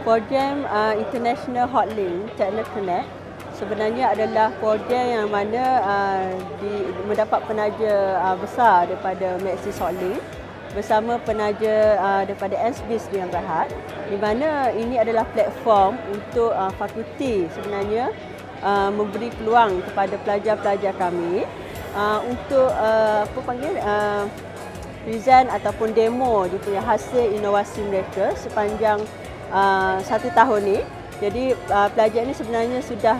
Program International Hotlink Techno Connect sebenarnya adalah program yang mana mendapat penaja besar daripada Maxis Hotlink bersama penaja daripada NSBIS Durian Berhad, di mana ini adalah platform untuk fakulti sebenarnya memberi peluang kepada pelajar-pelajar kami untuk present ataupun demo dia punya hasil inovasi mereka sepanjang 1 tahun ni. Jadi pelajar ini sebenarnya sudah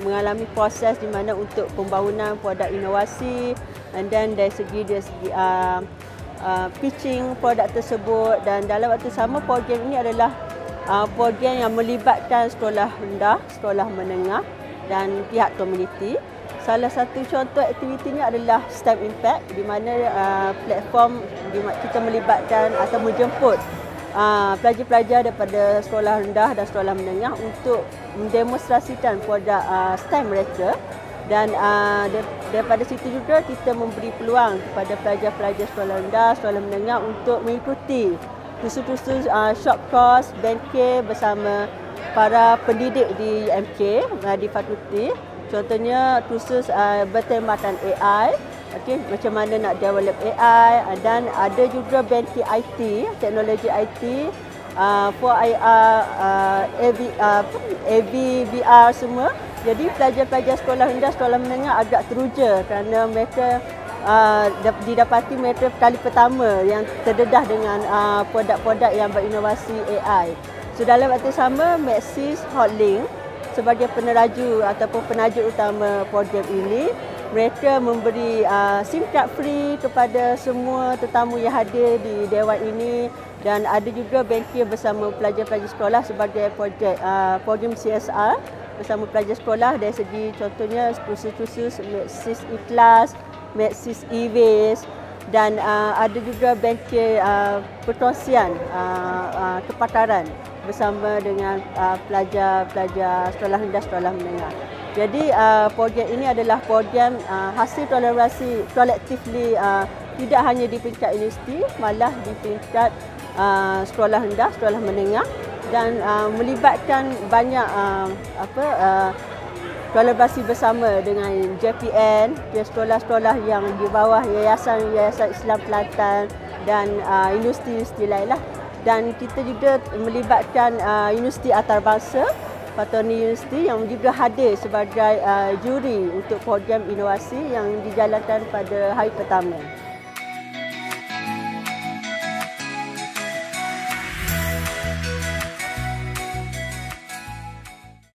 mengalami proses di mana untuk pembangunan produk inovasi, and then dari segi pitching produk tersebut, dan dalam waktu sama program ini adalah program yang melibatkan sekolah rendah, sekolah menengah dan pihak komuniti. Salah satu contoh aktivitinya adalah STEM Impact, di mana platform kita melibatkan atau menjemput pelajar-pelajar daripada sekolah rendah dan sekolah menengah untuk mendemonstrasikan produk STEM mereka, dan daripada situ juga kita memberi peluang kepada pelajar-pelajar sekolah rendah, sekolah menengah untuk mengikuti kursus-kursus short course BNK bersama para pendidik di MK, di fakulti. Contohnya kursus bertemakan AI, macam mana nak develop AI, dan ada juga BNK IT, teknologi IT, 4IR, AV, VR semua. Jadi pelajar-pelajar sekolah rendah, sekolah menengah agak teruja kerana mereka didapati mereka kali pertama yang terdedah dengan produk-produk yang berinovasi AI. So dalam waktu sama, Maxis Hotlink sebagai peneraju ataupun penaja utama program ini, mereka memberi SIM card free kepada semua tetamu yang hadir di dewan ini, dan ada juga BNK bersama pelajar-pelajar sekolah sebagai program CSR bersama pelajar sekolah dari segi contohnya kursus-kursus Maxis E-Class, Maxis E-Waste, dan ada juga BNK perkongsian kepakaran bersama dengan pelajar-pelajar sekolah rendah, sekolah menengah. Jadi program ini adalah program hasil kolaborasi collectively, tidak hanya di peringkat universiti, malah di peringkat sekolah rendah, sekolah menengah, dan melibatkan banyak kolaborasi bersama dengan JPN, sekolah-sekolah yang di bawah Yayasan Islam Kelantan dan universiti-universiti lain lah. Dan kita juga melibatkan Universiti Antarabangsa, Pattoni University, yang juga hadir sebagai juri untuk program inovasi yang dijalankan pada hari pertama.